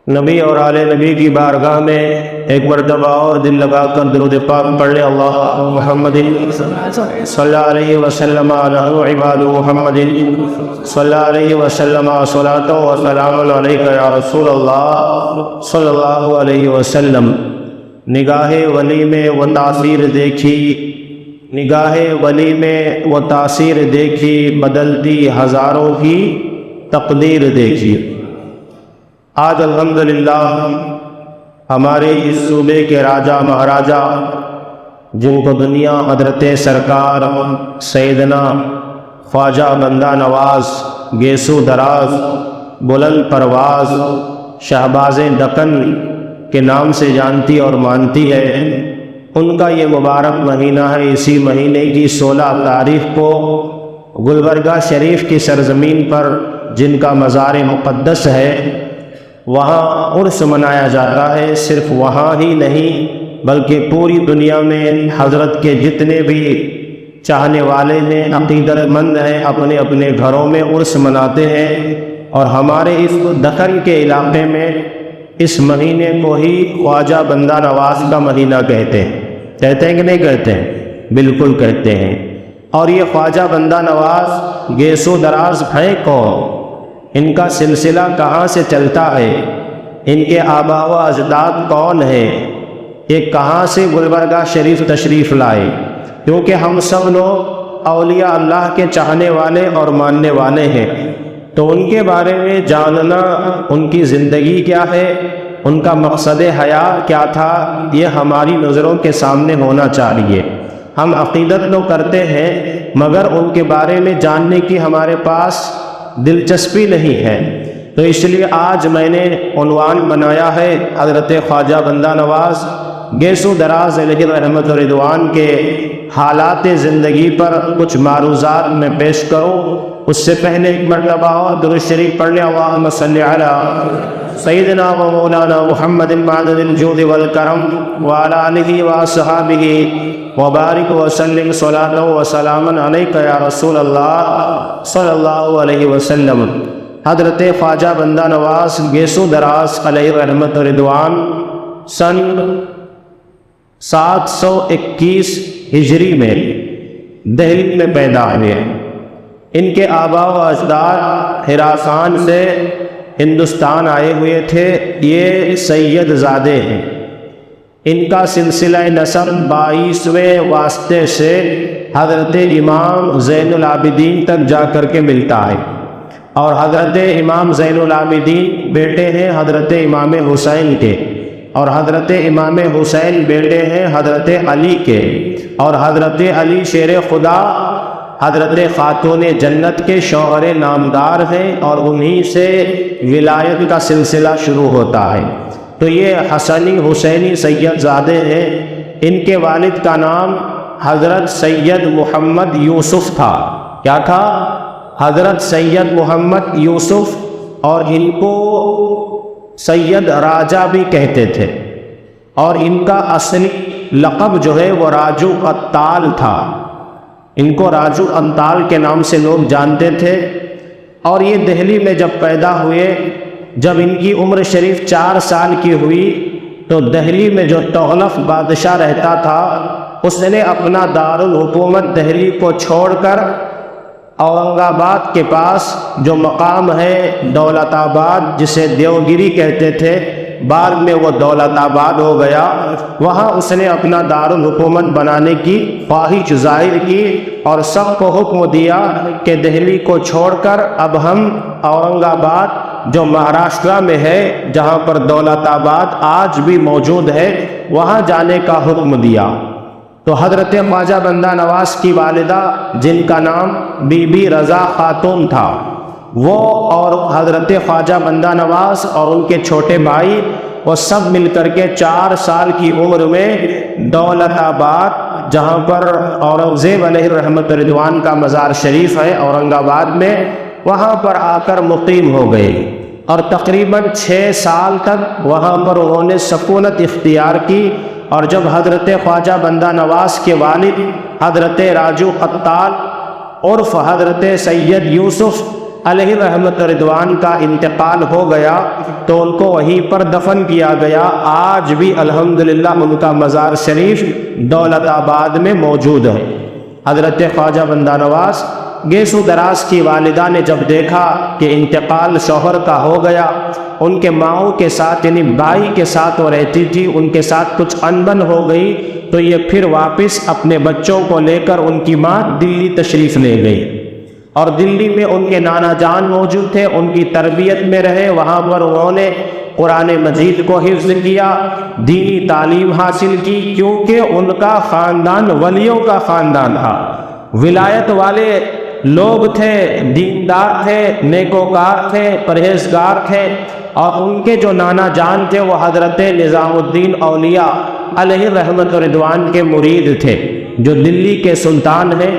نبی اور آل نبی کی بارگاہ میں ایک مرتبہ اور دل لگا کر درود پاک پڑھ لیں۔ اللہ محمد صلی اللہ علیہ وسلم علی عباد محمد صلی اللہ علیہ وسلم صلاۃ و سلام علیک یا رسول اللہ صلی اللہ علیہ وسلم۔ نگاہ ولی میں وہ تاثیر دیکھی، نگاہ ولی میں وہ تاثیر دیکھی، بدلتی ہزاروں کی تقدیر دیکھی۔ آج الحمدللہ ہمارے اس صوبے کے راجہ مہاراجہ، جن کو دنیا حضرت سرکار سیدنا خواجہ بندہ نواز گیسو دراز بلند پرواز شہباز دکن کے نام سے جانتی اور مانتی ہے، ان کا یہ مبارک مہینہ ہے۔ اسی مہینے کی 16 تاریخ کو گلبرگہ شریف کی سرزمین پر، جن کا مزار مقدس ہے، وہاں عرس منایا جاتا ہے۔ صرف وہاں ہی نہیں بلکہ پوری دنیا میں حضرت کے جتنے بھی چاہنے والے ہیں، عقیدت مند ہیں، اپنے اپنے گھروں میں عرس مناتے ہیں۔ اور ہمارے اس دکن کے علاقے میں اس مہینے کو ہی خواجہ بندہ نواز کا مہینہ کہتے ہیں۔ کہتے ہیں کہ نہیں کہتے ہیں؟ بالکل کہتے ہیں۔ اور یہ خواجہ بندہ نواز گیسو دراز ہیں کون؟ ان کا سلسلہ کہاں سے چلتا ہے؟ ان کے آبا و اجداد کون ہیں؟ یہ کہاں سے گلبرگہ شریف تشریف لائے؟ کیونکہ ہم سب لوگ اولیاء اللہ کے چاہنے والے اور ماننے والے ہیں، تو ان کے بارے میں جاننا، ان کی زندگی کیا ہے، ان کا مقصد حیات کیا تھا، یہ ہماری نظروں کے سامنے ہونا چاہیے۔ ہم عقیدت تو کرتے ہیں مگر ان کے بارے میں جاننے کی ہمارے پاس دلچسپی نہیں ہے، تو اس لیے آج میں نے عنوان بنایا ہے حضرت خواجہ بندہ نواز گیسو دراز علیہ رحمت و رضوان کے حالات زندگی پر کچھ معروضات میں پیش کروں۔ اس سے پہلے ایک مرتبہ اور درود شریف پڑھ لیں۔ اللہم صلی علی سیدنا و مولانا محمد معدن الجود والکرم وعلی آلہ واصحابہ وبارک وسلم صلاۃ و سلام علیک یا رسول اللہ صلی اللہ علیہ وسلم۔ حضرت خواجہ بندہ نواز گیسو دراز علیہ رحمت و رضوان سن 721 ہجری میں دہلی میں پیدا ہوئے۔ ان کے آبا و اجداد خراسان سے ہندوستان آئے ہوئے تھے۔ یہ سید زادے ہیں۔ ان کا سلسلہ نسب 22ویں واسطے سے حضرت امام زین العابدین تک جا کر کے ملتا ہے، اور حضرت امام زین العابدین بیٹے ہیں حضرت امام حسین کے، اور حضرت امام حسین بیٹے ہیں حضرت علی کے، اور حضرت علی شیر خدا حضرت خاتون جنت کے شوہر نامدار ہیں، اور انہی سے ولایت کا سلسلہ شروع ہوتا ہے۔ تو یہ حسنی حسینی سید زادے ہیں۔ ان کے والد کا نام حضرت سید محمد یوسف تھا۔ کیا تھا؟ حضرت سید محمد یوسف، اور ان کو سید راجہ بھی کہتے تھے، اور ان کا اصلی لقب جو ہے وہ راجو قتال تھا۔ ان کو راجو انتال کے نام سے لوگ جانتے تھے۔ اور یہ دہلی میں جب پیدا ہوئے، جب ان کی عمر شریف 4 سال کی ہوئی، تو دہلی میں جو تغلق بادشاہ رہتا تھا، اس نے اپنا دارالحکومت دہلی کو چھوڑ کر اورنگ آباد کے پاس جو مقام ہے دولت آباد، جسے دیوگری کہتے تھے، بعد میں وہ دولت آباد ہو گیا، وہاں اس نے اپنا دارالحکومت بنانے کی خواہش ظاہر کی، اور سب کو حکم دیا کہ دہلی کو چھوڑ کر اب ہم اورنگ آباد جو مہاراشٹرا میں ہے، جہاں پر دولت آباد آج بھی موجود ہے، وہاں جانے کا حکم دیا۔ تو حضرت خواجہ بندہ نواز کی والدہ، جن کا نام بی بی رضا خاتون تھا، وہ اور حضرت خواجہ بندہ نواز اور ان کے چھوٹے بھائی، وہ سب مل کر کے 4 سال کی عمر میں دولت آباد، جہاں پر اورنگزیب علیہ رحمت رضوان کا مزار شریف ہے اورنگ آباد میں، وہاں پر آ کر مقیم ہو گئے، اور تقریباً 6 سال تک وہاں پر انہوں نے سکونت اختیار کی۔ اور جب حضرت خواجہ بندہ نواز کے والد حضرت راجو قتال عرف حضرت سید یوسف علیہ رحمت رضوان کا انتقال ہو گیا تو ان کو وہیں پر دفن کیا گیا۔ آج بھی الحمدللہ ان کا مزار شریف دولت آباد میں موجود ہے۔ حضرت خواجہ بندہ نواز گیسو دراز کی والدہ نے جب دیکھا کہ انتقال شوہر کا ہو گیا، ان کے ماؤں کے ساتھ یعنی بھائی کے ساتھ وہ رہتی تھی، ان کے ساتھ کچھ انبن ہو گئی، تو یہ پھر واپس اپنے بچوں کو لے کر ان کی ماں دلی تشریف لے گئی، اور دلی میں ان کے نانا جان موجود تھے، ان کی تربیت میں رہے، وہاں پر انہوں نے قرآن مجید کو حفظ کیا، دینی تعلیم حاصل کی، کیونکہ ان کا خاندان ولیوں کا خاندان تھا، ولایت والے لوگ تھے، دیندار تھے، نیکوکار تھے، پرہیزگار تھے، اور ان کے جو نانا جان تھے وہ حضرت نظام الدین اولیاء علیہ رحمت و رضوان کے مرید تھے، جو دلی کے سلطان ہیں،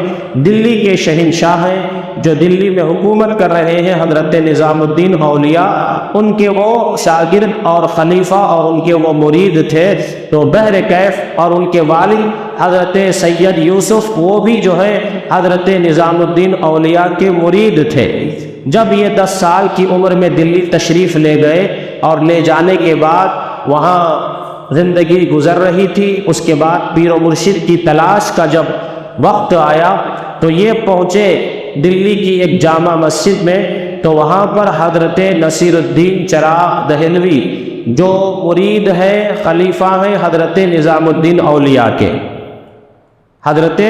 دلی کے شہنشاہ ہیں، جو دلی میں حکومت کر رہے ہیں، حضرت نظام الدین اولیاء ان کے وہ شاگرد اور خلیفہ اور ان کے وہ مرید تھے۔ تو بہر کیف اور ان کے والد حضرت سید یوسف وہ بھی جو ہے حضرت نظام الدین اولیاء کے مرید تھے۔ جب یہ 10 سال کی عمر میں دلی تشریف لے گئے اور لے جانے کے بعد وہاں زندگی گزر رہی تھی، اس کے بعد پیر و مرشد کی تلاش کا جب وقت آیا تو یہ پہنچے دلی کی ایک جامع مسجد میں، تو وہاں پر حضرت نصیر الدین چراغ دہلوی جو مرید ہے، خلیفہ ہیں حضرت نظام الدین اولیاء کے، حضرت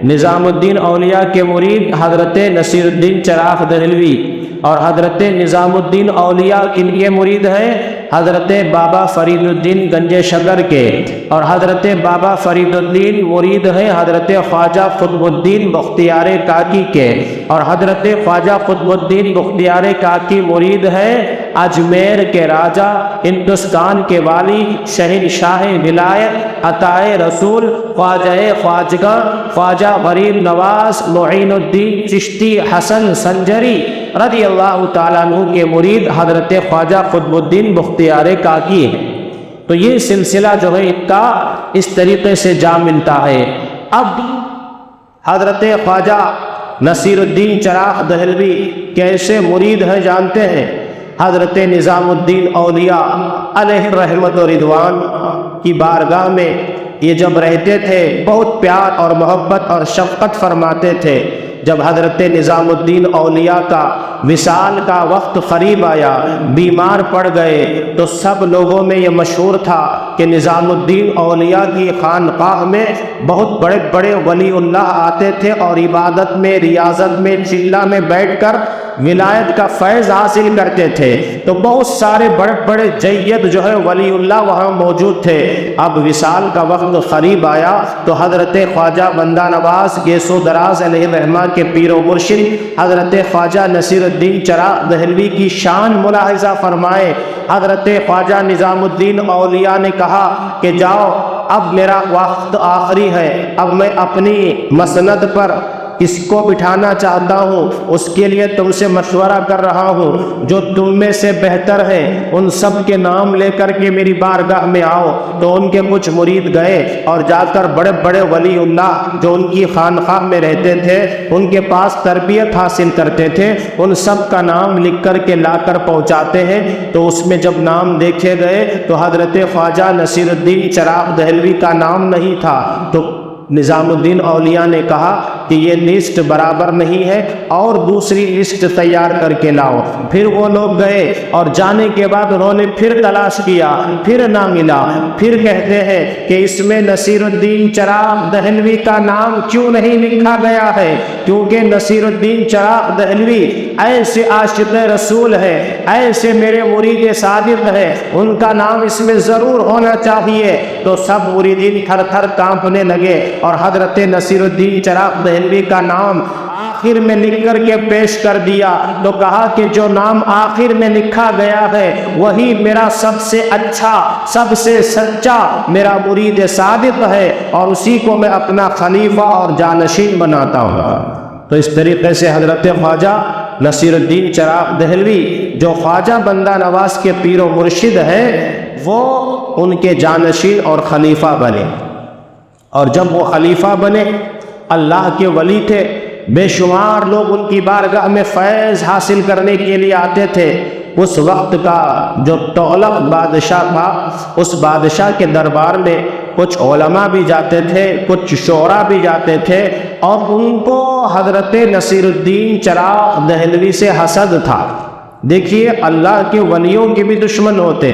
نظام الدین اولیاء کے مرید حضرت نصیر الدین چراغ دہلوی، اور حضرت نظام الدین اولیاء کن کے مرید ہیں؟ حضرت بابا فرید الدین گنج شکر کے، اور حضرت بابا فرید الدین مرید ہیں حضرت خواجہ قطب الدین بختیار کاکی کے، اور حضرت خواجہ قطب الدین بختیار کاکی مرید ہیں اجمیر کے راجہ، ہندوستان کے والی، شہنشاہ ولایت، عطائے رسول، خواجہ خواجگاں، خواجہ غریب نواز معین الدین چشتی حسن سنجری رضی اللہ تعالیٰ عنہ کے مرید حضرت خواجہ قطب الدین بختیار کاکی ہے۔ تو یہ سلسلہ جو ہے ان کا اس طریقے سے جا ملتا ہے۔ اب حضرت خواجہ نصیر الدین چراغ دہلوی کیسے مرید ہیں جانتے ہیں؟ حضرت نظام الدین اولیاء علیہ رحمت و رضوان کی بارگاہ میں یہ جب رہتے تھے بہت پیار اور محبت اور شفقت فرماتے تھے۔ جب حضرت نظام الدین اولیاء کا وصال کا وقت قریب آیا، بیمار پڑ گئے، تو سب لوگوں میں یہ مشہور تھا کہ نظام الدین اولیاء کی خانقاہ میں بہت بڑے بڑے ولی اللہ آتے تھے اور عبادت میں، ریاضت میں، چلہ میں بیٹھ کر ولایت کا فیض حاصل کرتے تھے۔ تو بہت سارے بڑے بڑے جید جو ہے ولی اللہ وہاں موجود تھے۔ اب وصال کا وقت قریب آیا تو حضرت خواجہ بندہ نواز گیسو دراز علیہ رحمہ کے پیر و مرشد حضرت خواجہ نصیر الدین چراغ دہلوی کی شان ملاحظہ فرمائے۔ حضرت خواجہ نظام الدین اولیاء نے کہا کہ جاؤ، اب میرا وقت آخری ہے، اب میں اپنی مسند پر کس کو بٹھانا چاہتا ہوں اس کے لیے تم سے مشورہ کر رہا ہوں، جو تم میں سے بہتر ہے ان سب کے نام لے کر کے میری بارگاہ میں آؤ۔ تو ان کے کچھ مرید گئے اور جا کر بڑے بڑے ولی اللہ جو ان کی خانقاہ میں رہتے تھے، ان کے پاس تربیت حاصل کرتے تھے، ان سب کا نام لکھ کر کے لا کر پہنچاتے ہیں۔ تو اس میں جب نام دیکھے گئے تو حضرت خواجہ نصیر الدین چراغ دہلوی کا نام نہیں تھا۔ تو نظام الدین اولیاء نے کہا کہ یہ لسٹ برابر نہیں ہے اور دوسری لسٹ تیار کر کے لاؤ۔ پھر وہ لوگ گئے اور جانے کے بعد انہوں نے پھر تلاش کیا، پھر نہ ملا۔ پھر کہتے ہیں کہ اس میں نصیر الدین چراغ دہلوی کا نام کیوں نہیں لکھا گیا ہے؟ کیونکہ نصیر الدین چراغ دہلوی ایسے عاشق رسول ہے، ایسے میرے مرید صادق ہے، ان کا نام اس میں ضرور ہونا چاہیے۔ تو سب مریدین تھر تھر کانپنے لگے اور حضرت نصیر الدین چراغ دہلوی کا نام آخر میں لکھ کر کے پیش کر دیا۔ تو کہا کہ جو نام آخر میں لکھا گیا ہے وہی میرا سب سے اچھا، سب سے سچا میرا مرید صادق ہے، اور اسی کو میں اپنا خلیفہ اور جانشین بناتا ہوں۔ تو اس طریقے سے حضرت خواجہ نصیر الدین چراغ دہلوی جو خواجہ بندہ نواز کے پیر و مرشد ہیں، وہ ان کے جانشین اور خلیفہ بنے۔ اور جب وہ خلیفہ بنے، اللہ کے ولی تھے، بے شمار لوگ ان کی بارگاہ میں فیض حاصل کرنے کے لیے آتے تھے۔ اس وقت کا جو تغلق بادشاہ تھا، اس بادشاہ کے دربار میں کچھ علماء بھی جاتے تھے، کچھ شعراء بھی جاتے تھے، اور ان کو حضرت نصیر الدین چراغ دہلوی سے حسد تھا۔ دیکھیے، اللہ کے ولیوں کے بھی دشمن ہوتے،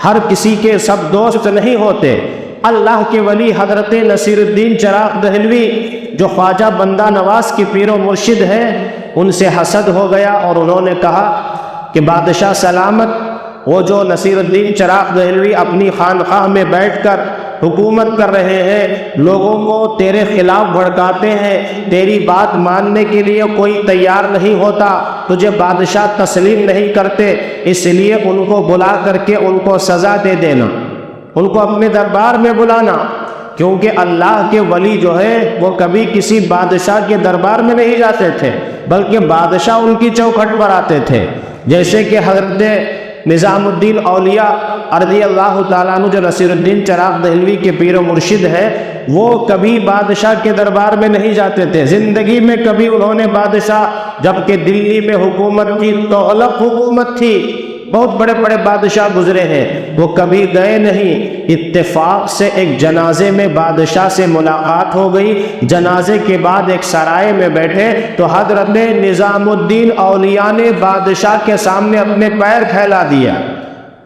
ہر کسی کے سب دوست نہیں ہوتے۔ اللہ کے ولی حضرت نصیر الدین چراغ دہلوی جو خواجہ بندہ نواز کے پیر و مرشد ہیں، ان سے حسد ہو گیا، اور انہوں نے کہا کہ بادشاہ سلامت، وہ جو نصیر الدین چراغ دہلوی اپنی خانقاہ میں بیٹھ کر حکومت کر رہے ہیں، لوگوں کو تیرے خلاف بھڑکاتے ہیں، تیری بات ماننے کے لیے کوئی تیار نہیں ہوتا، تجھے بادشاہ تسلیم نہیں کرتے، اس لیے ان کو بلا کر کے ان کو سزا دے دینا، ان کو اپنے دربار میں بلانا، کیونکہ اللہ کے ولی جو ہے وہ کبھی کسی بادشاہ کے دربار میں نہیں جاتے تھے، بلکہ بادشاہ ان کی چوکھٹ پر آتے تھے۔ جیسے کہ حضرت نظام الدین اولیاء رضی اللہ تعالیٰ عنہ جو نصیر الدین چراغ دہلوی کے پیر و مرشد ہیں، وہ کبھی بادشاہ کے دربار میں نہیں جاتے تھے، زندگی میں کبھی انہوں نے بادشاہ، جبکہ دلی میں حکومت تھی، تغلق حکومت تھی، بہت بڑے بڑے بادشاہ گزرے ہیں، وہ کبھی گئے نہیں۔ اتفاق سے ایک جنازے میں بادشاہ سے ملاقات ہو گئی، جنازے کے بعد ایک سرائے میں بیٹھے تو حضرت نظام الدین اولیاء نے بادشاہ کے سامنے اپنے پیر پھیلا دیا،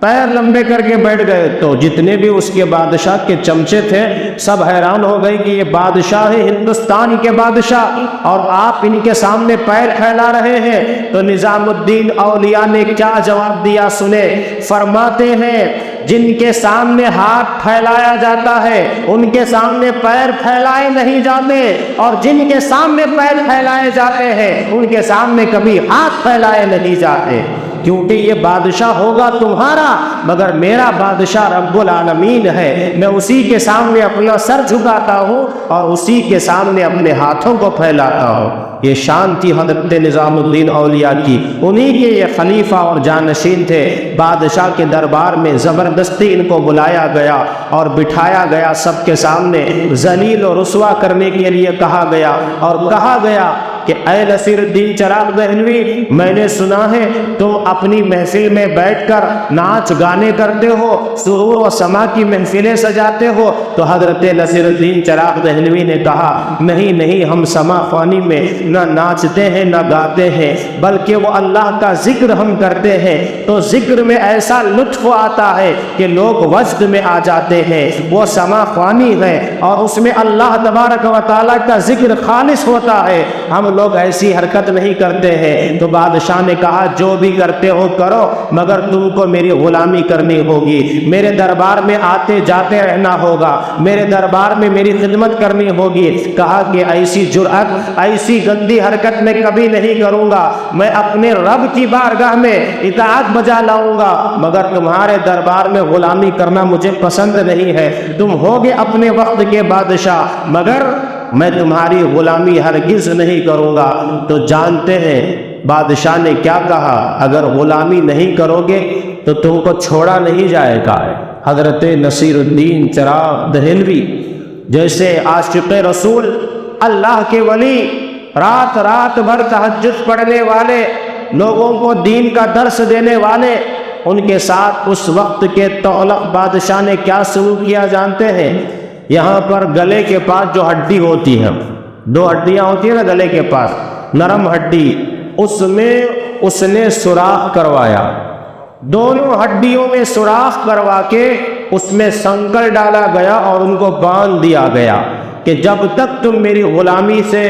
پیر لمبے کر کے بیٹھ گئے، تو جتنے بھی اس کے بادشاہ کے چمچے تھے سب حیران ہو گئے کہ یہ بادشاہ ہے، ہندوستان کے بادشاہ، اور آپ ان کے سامنے پیر پھیلا رہے ہیں۔ تو نظام الدین اولیاء نے کیا جواب دیا سنے، فرماتے ہیں جن کے سامنے ہاتھ پھیلایا جاتا ہے ان کے سامنے پیر پھیلائے نہیں جاتے، اور جن کے سامنے پیر پھیلائے جاتے ہیں ان کے سامنے کبھی ہاتھ پھیلائے نہیں جاتے، کیونکہ یہ بادشاہ ہوگا تمہارا مگر میرا بادشاہ رب العالمین ہے، میں اسی کے سامنے اپنا سر جھکاتا ہوں اور اسی کے سامنے اپنے ہاتھوں کو پھیلاتا ہوں۔ یہ شان تھی حضرت نظام الدین اولیاء کی، انہی کے یہ خلیفہ اور جانشین تھے۔ بادشاہ کے دربار میں زبردستی ان کو بلایا گیا اور بٹھایا گیا، سب کے سامنے ذلیل و رسوا کرنے کے لیے کہا گیا، اور کہا گیا کہ اے نصیر الدین چراغ دہلوی، میں نے سنا ہے تم اپنی محفل میں بیٹھ کر ناچ گانے کرتے ہو، سرور و سما کی محفلیں سجاتے ہو۔ تو حضرت نصیر الدین چراغ دہلوی نے کہا نہیں، ہم سما خوانی میں نہ ناچتے ہیں نہ گاتے ہیں، بلکہ وہ اللہ کا ذکر ہم کرتے ہیں، تو ذکر میں ایسا لطف آتا ہے کہ لوگ وجد میں آ جاتے ہیں، وہ سما خوانی ہے اور اس میں اللہ تبارک و تعالیٰ کا ذکر خالص ہوتا ہے، ہم لوگ ایسی حرکت نہیں کرتے ہیں۔ تو بادشاہ نے کہا جو بھی کرتے ہو کرو، مگر تم کو میری غلامی کرنی ہوگی، میرے دربار میں آتے جاتے رہنا ہوگا، میرے دربار میں میری خدمت کرنی ہوگی۔ کہا کہ ایسی جرأت، ایسی گندی حرکت میں کبھی نہیں کروں گا، میں اپنے رب کی بارگاہ میں اطاعت بجا لاؤں گا، مگر تمہارے دربار میں غلامی کرنا مجھے پسند نہیں ہے، تم ہوگے اپنے وقت کے بادشاہ، مگر میں تمہاری غلامی ہرگز نہیں کروں گا۔ تو جانتے ہیں بادشاہ نے کیا کہا، اگر غلامی نہیں کرو گے تو تم کو چھوڑا نہیں جائے گا۔ حضرت نصیر الدین چراغ دہلوی جیسے عاشق رسول، اللہ کے ولی، رات بھر تہجد پڑھنے والے، لوگوں کو دین کا درس دینے والے، ان کے ساتھ اس وقت کے تغلق بادشاہ نے کیا سلوک کیا جانتے ہیں؟ یہاں پر گلے کے پاس جو ہڈی ہوتی ہے، دو ہڈیاں ہوتی ہیں نا گلے کے پاس، نرم ہڈی، اس میں اس نے سوراخ کروایا، دونوں ہڈیوں میں سوراخ کروا کے اس میں سنکل ڈالا گیا اور ان کو باندھ دیا گیا کہ جب تک تم میری غلامی سے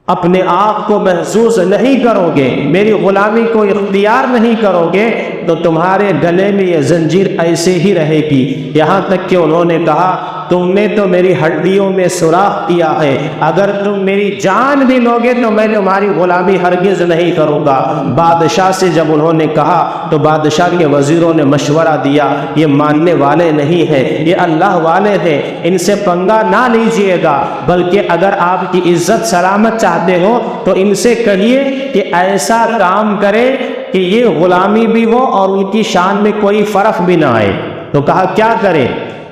اپنے آپ کو محسوس نہیں کرو گے، میری غلامی کو اختیار نہیں کرو گے، تو تمہارے گلے میں یہ زنجیر ایسے ہی رہے گی، یہاں تک کہ انہوں نے کہا تم نے تو میری ہڈیوں میں سوراخ کیا ہے، اگر تم میری جان بھی لوگے تو میں تمہاری غلامی ہرگز نہیں کروں گا۔ بادشاہ سے جب انہوں نے کہا تو بادشاہ کے وزیروں نے مشورہ دیا، یہ ماننے والے نہیں ہیں، یہ اللہ والے ہیں، ان سے پنگا نہ لیجئے گا، بلکہ اگر آپ کی عزت سلامت چاہتے ہو تو ان سے کہیے کہ ایسا کام کرے کہ یہ غلامی بھی ہو اور ان کی شان میں کوئی فرق بھی نہ آئے۔ تو کہا کیا کرے؟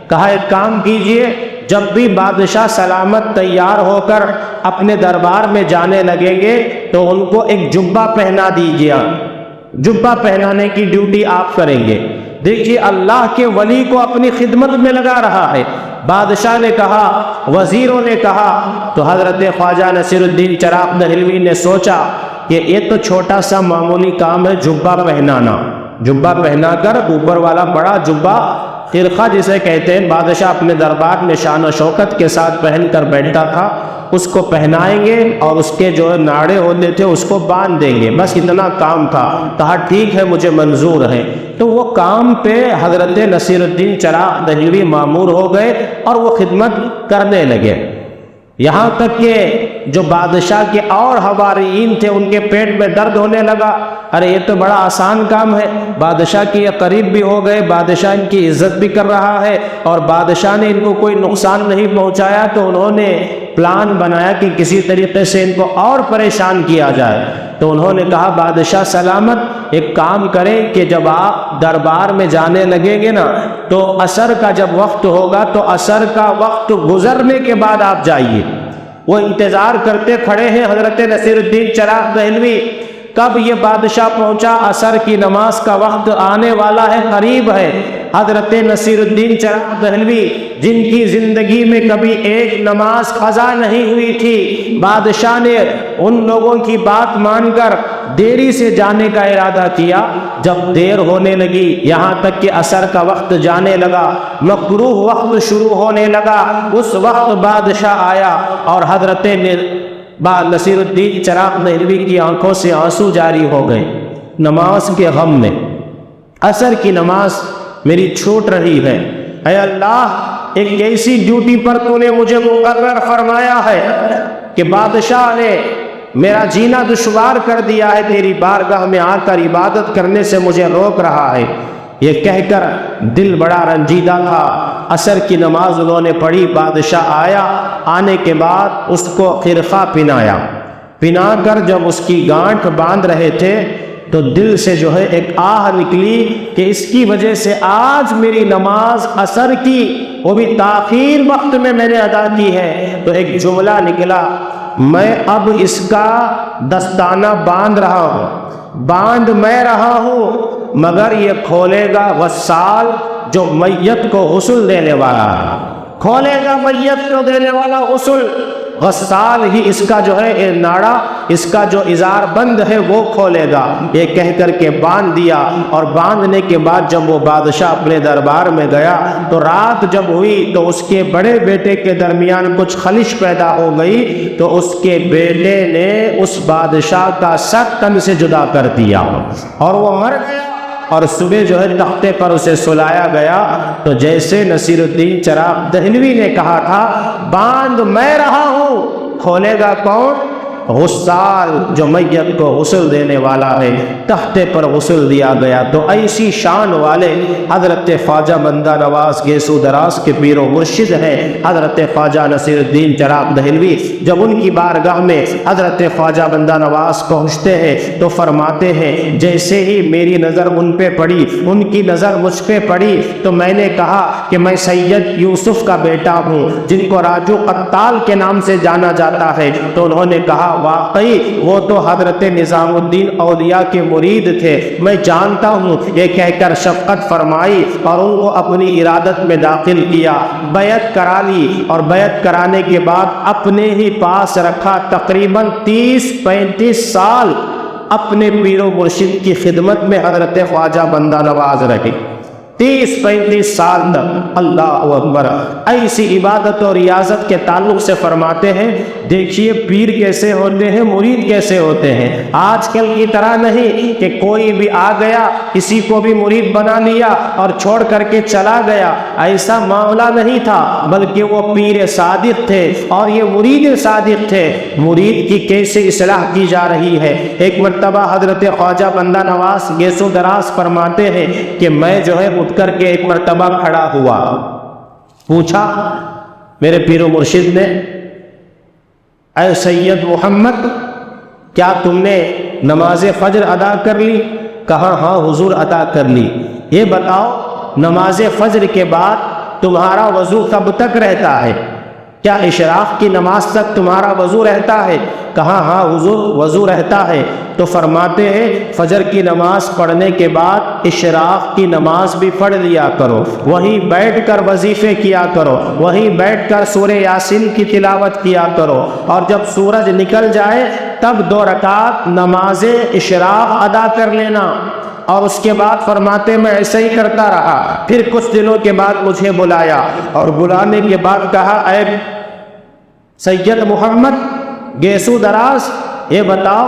کہا ایک کام کیجئے، جب بھی بادشاہ سلامت تیار ہو کر اپنے دربار میں جانے لگیں گے تو ان کو ایک جبہ پہنا دیجیے، جبہ پہنانے کی ڈیوٹی آپ کریں گے۔ دیکھیے اللہ کے ولی کو اپنی خدمت میں لگا رہا ہے۔ بادشاہ نے کہا، وزیروں نے کہا، تو حضرت خواجہ نصیر الدین چراغ دہلوی نے سوچا کہ یہ تو چھوٹا سا معمولی کام ہے، جبہ پہنانا۔ جبہ پہنا کر اوپر والا بڑا جبہ، خرقہ جسے کہتے ہیں، بادشاہ اپنے دربار میں شان و شوکت کے ساتھ پہن کر بیٹھتا تھا، اس کو پہنائیں گے اور اس کے جو ناڑے ہوتے تھے اس کو باندھ دیں گے، بس اتنا کام تھا۔ کہا ٹھیک ہے، مجھے منظور ہے۔ تو وہ کام پہ حضرت نصیر الدین چراغ دہلوی مامور ہو گئے اور وہ خدمت کرنے لگے، یہاں تک کہ جو بادشاہ کے اور حواریین تھے ان کے پیٹ میں درد ہونے لگا۔ ارے یہ تو بڑا آسان کام ہے، بادشاہ کے قریب بھی ہو گئے، بادشاہ ان کی عزت بھی کر رہا ہے اور بادشاہ نے ان کو کوئی نقصان نہیں پہنچایا، تو انہوں نے پلان بنایا کہ کسی طریقے سے ان کو اور پریشان کیا جائے۔ تو انہوں نے کہا بادشاہ سلامت ایک کام کریں کہ جب آپ دربار میں جانے لگیں گے نا تو عصر کا جب وقت ہوگا تو عصر کا وقت گزرنے کے بعد آپ جائیے۔ وہ انتظار کرتے کھڑے ہیں حضرت نصیر الدین چراغ دہلوی، کب یہ بادشاہ پہنچا، عصر کی نماز کا وقت آنے والا ہے، قریب ہے۔ حضرت نصیر الدین چراغ دہلوی جن کی زندگی میں کبھی ایک نماز قضا نہیں ہوئی تھی، بادشاہ نے ان لوگوں کی بات مان کر دیری سے جانے کا ارادہ کیا۔ جب دیر ہونے لگی، یہاں تک کہ عصر کا وقت جانے لگا، مکروہ وقت شروع ہونے لگا، اس وقت بادشاہ آیا اور حضرت نصیر الدین چراغ دہلوی کی آنکھوں سے آنسو جاری ہو گئے نماز کے غم میں۔ عصر کی نماز میری چھوٹ رہی ہے، اے اللہ ایک ایسی ڈیوٹی پر تو نے مجھے مقرر فرمایا ہے کہ بادشاہ نے میرا جینا دشوار کر دیا ہے، تیری بارگاہ میں آ کر عبادت کرنے سے مجھے روک رہا ہے۔ یہ کہہ کر دل بڑا رنجیدہ تھا۔ عصر کی نماز انہوں نے پڑھی، بادشاہ آیا، آنے کے بعد اس کو خرقہ پہنا کر جب اس کی گانٹھ باندھ رہے تھے تو دل سے جو ہے ایک آہ نکلی کہ اس کی وجہ سے آج میری نماز عصر کی، وہ بھی تاخیر وقت میں نے ادا کی ہے۔ تو ایک جملہ نکلا، میں اب اس کا دستانہ باندھ رہا ہوں، باندھ میں رہا ہوں، مگر یہ کھولے گا غسال جو میت کو غسل دینے والا ہے، کھولے گا میت کو دینے والا غسل، غسال ہی اس کا جو ہے ناڑا، اس کا جو ازار بند ہے وہ کھولے گا۔ یہ کہہ کر کے باندھ دیا، اور باندھنے کے بعد جب وہ بادشاہ اپنے دربار میں گیا تو رات جب ہوئی تو اس کے بڑے بیٹے کے درمیان کچھ خلش پیدا ہو گئی، تو اس کے بیٹے نے اس بادشاہ کا سر تن سے جدا کر دیا اور وہ مر گیا، اور صبح جو ہے تختے پر اسے سلایا گیا۔ تو جیسے نصیر الدین چراغ دہلوی نے کہا تھا باندھ میں رہا ہوں، کھولے گا کون؟ غسال جو میت کو غسل دینے والا ہے، تختے پر غسل دیا گیا۔ تو ایسی شان والے حضرت خواجہ بندہ نواز گیسو دراز کے پیر و مرشد ہیں حضرت خواجہ نصیر الدین چراغ دہلوی۔ جب ان کی بارگاہ میں حضرت خواجہ بندہ نواز پہنچتے ہیں تو فرماتے ہیں جیسے ہی میری نظر ان پہ پڑی، ان کی نظر مجھ پہ پڑی، تو میں نے کہا کہ میں سید یوسف کا بیٹا ہوں جن کو راجو قتال کے نام سے جانا جاتا ہے۔ تو انہوں نے کہا واقعی وہ تو حضرت نظام الدین اولیاء کے مرید تھے، میں جانتا ہوں۔ یہ کہہ کر شفقت فرمائی اور ان کو اپنی ارادت میں داخل کیا، بیعت کرا لی، اور بیعت کرانے کے بعد اپنے ہی پاس رکھا۔ تقریباً 30-35 سال اپنے پیر و مرشد کی خدمت میں حضرت خواجہ بندہ نواز رہے، 30-35 سال تک۔ اللہ اکبر! ایسی عبادت اور ریاضت کے تعلق سے فرماتے ہیں دیکھیے پیر کیسے ہوتے ہیں، مرید کیسے ہوتے ہیں۔ آج کل کی طرح نہیں کہ کوئی بھی آ گیا کسی کو بھی مرید بنا لیا اور چھوڑ کر کے چلا گیا، ایسا معاملہ نہیں تھا، بلکہ وہ پیر صادق تھے اور یہ مرید صادق تھے۔ مرید کی کیسے اصلاح کی جا رہی ہے۔ ایک مرتبہ حضرت خواجہ بندہ نواز گیسو دراز فرماتے ہیں کہ میں جو ہے اٹھ کر کے ایک مرتبہ کھڑا ہوا، پوچھا میرے پیر و مرشد نے، اے سید محمد کیا تم نے نماز فجر ادا کر لی؟ کہا ہاں حضور ادا کر لی۔ یہ بتاؤ نماز فجر کے بعد تمہارا وضو کب تک رہتا ہے؟ کیا اشراق کی نماز تک تمہارا وضو رہتا ہے؟ کہا ہاں حضور وضو رہتا ہے۔ تو فرماتے ہیں فجر کی نماز پڑھنے کے بعد اشراق کی نماز بھی پڑھ لیا کرو، وہیں بیٹھ کر وظیفے کیا کرو، وہیں بیٹھ کر سورہ یاسین کی تلاوت کیا کرو، اور جب سورج نکل جائے تب 2 رکعت نماز اشراق ادا کر لینا۔ اور اس کے بعد فرماتے میں ایسے ہی کرتا رہا۔ پھر کچھ دنوں کے بعد مجھے بلایا، اور بلانے کے بعد کہا اے سید محمد گیسو دراز، یہ بتاؤ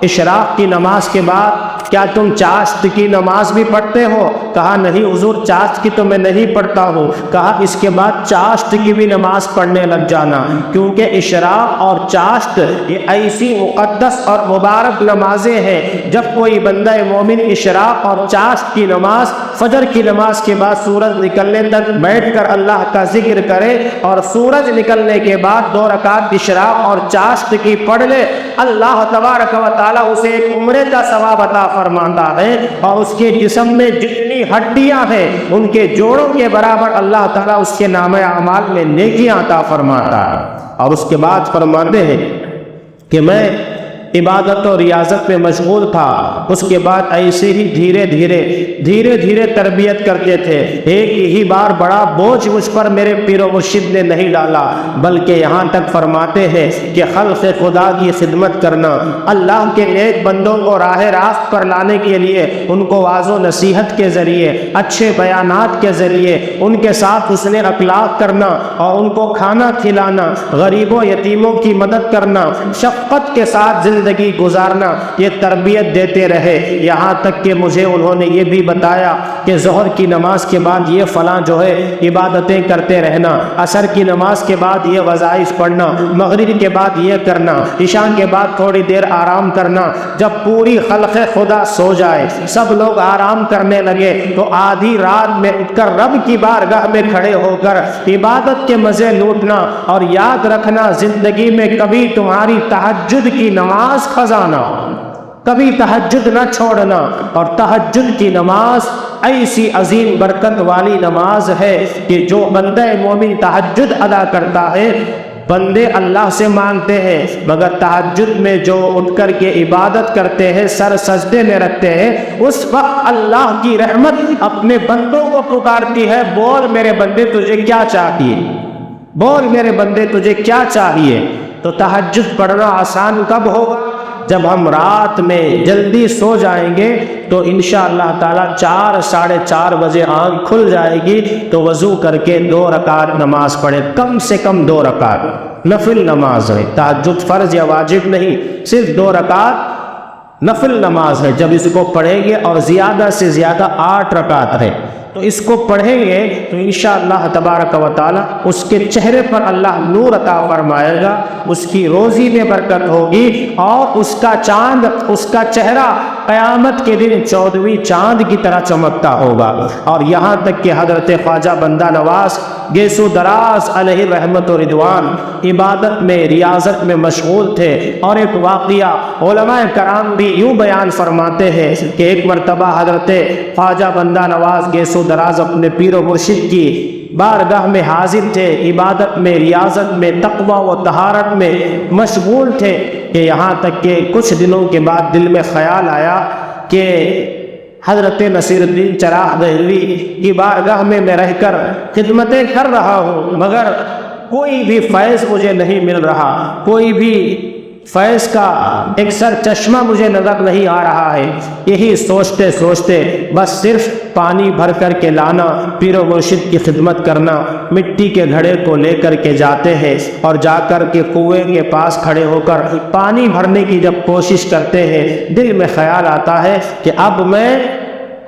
اشراق کی نماز کے بعد کیا تم چاشت کی نماز بھی پڑھتے ہو؟ کہا نہیں حضور چاشت کی تو میں نہیں پڑھتا ہوں۔ کہا اس کے بعد چاشت کی بھی نماز پڑھنے لگ جانا، کیونکہ اشراق اور چاشت یہ ایسی مقدس اور مبارک نمازیں ہیں، جب کوئی بندہ مومن اشراق اور چاشت کی نماز فجر کی نماز کے بعد سورج نکلنے تک بیٹھ کر اللہ کا ذکر کرے، اور سورج نکلنے کے بعد 2 رکعت اشراق اور چاشت کی پڑھ لے، اللہ تبارک و تعالیٰ اسے ایک عمرے کا ثواب عطا فرماتا ہے، اور اس کے جسم میں جتنی ہڈیاں ہیں ان کے جوڑوں کے برابر اللہ تعالیٰ اس کے نامہ اعمال میں نیکیاں عطا فرماتا ہے۔ اور اس کے بعد فرماتے ہیں کہ میں عبادت اور ریاضت میں مشغول تھا، اس کے بعد ایسے ہی دھیرے دھیرے تربیت کرتے تھے۔ ایک ہی بار بڑا بوجھ مجھ پر میرے پیر و مرشد نے نہیں ڈالا، بلکہ یہاں تک فرماتے ہیں کہ خلق خدا کی خدمت کرنا، اللہ کے نیک بندوں کو راہ راست پر لانے کے لیے ان کو واعظ و نصیحت کے ذریعے، اچھے بیانات کے ذریعے ان کے ساتھ حسن اخلاق کرنا، اور ان کو کھانا کھلانا، غریبوں یتیموں کی مدد کرنا، شفقت کے ساتھ زندگی گزارنا، یہ تربیت دیتے رہے۔ یہاں تک کہ مجھے انہوں نے یہ بھی بتایا کہ ظہر کی نماز کے بعد یہ فلاں جو ہے عبادتیں کرتے رہنا، عصر کی نماز کے بعد یہ وظائف پڑھنا، مغرب کے بعد یہ کرنا، عشاء کے بعد تھوڑی دیر آرام کرنا۔ جب پوری خلق خدا سو جائے، سب لوگ آرام کرنے لگے، تو آدھی رات میں اٹھ کر رب کی بارگاہ میں کھڑے ہو کر عبادت کے مزے لوٹنا، اور یاد رکھنا زندگی میں کبھی تمہاری تہجد کی نماز خزانہ، کبھی تہجد نہ چھوڑنا۔ اور تہجد کی نماز ایسی عظیم برکت والی نماز ہے کہ جو بندہ مومن تہجد ادا کرتا ہے، بندے اللہ سے مانگتے ہیں، مگر تہجد میں جو اٹھ کر کے عبادت کرتے ہیں، سر سجدے میں رکھتے ہیں، اس وقت اللہ کی رحمت اپنے بندوں کو پکارتی ہے، بول میرے بندے تجھے کیا چاہیے، بول میرے بندے تجھے کیا چاہیے۔ تو تہجد پڑھنا آسان کب ہوگا؟ جب ہم رات میں جلدی سو جائیں گے، تو انشاءاللہ تعالیٰ 4 ساڑھے 4 بجے آنکھ کھل جائے گی، تو وضو کر کے 2 رکعت نماز پڑھے، کم سے کم 2 رکعت نفل نماز ہے، تہجد فرض یا واجب نہیں، صرف 2 رکعت نفل نماز ہے۔ جب اس کو پڑھیں گے، اور زیادہ سے زیادہ 8 رکعت ہے، تو اس کو پڑھیں گے تو انشاءاللہ تبارک و تعالی اس کے چہرے پر اللہ نور عطا فرمائے گا، اس کی روزی میں برکت ہوگی، اور اس کا چاند، اس کا چہرہ قیامت کے دن 14ویں چاند کی طرح چمکتا ہوگا۔ اور یہاں تک کہ حضرت خواجہ بندہ نواز گیسو دراز علیہ رحمت و رضوان عبادت میں، ریاضت میں مشغول تھے، اور ایک واقعہ علماء کرام بھی یوں بیان فرماتے ہیں کہ ایک مرتبہ حضرت خواجہ بندہ نواز گیسو دراز اپنے پیر و مرشد کی بارگاہ میں حاضر تھے، عبادت میں، ریاضت میں، تقوی و طہارت میں مشغول تھے، کہ یہاں تک کہ کچھ دنوں کے بعد دل میں خیال آیا کہ حضرت نصیر الدین چراغ دہلوی کی بارگاہ میں رہ کر خدمتیں کر رہا ہوں، مگر کوئی بھی فیض مجھے نہیں مل رہا، کوئی بھی فیض کا ایک سر چشمہ مجھے نظر نہیں آ رہا ہے۔ یہی سوچتے سوچتے بس صرف پانی بھر کر کے لانا، پیر و مرشد کی خدمت کرنا، مٹی کے گھڑے کو لے کر کے جاتے ہیں، اور جا کر کے کنویں کے پاس کھڑے ہو کر پانی بھرنے کی جب کوشش کرتے ہیں، دل میں خیال آتا ہے کہ اب میں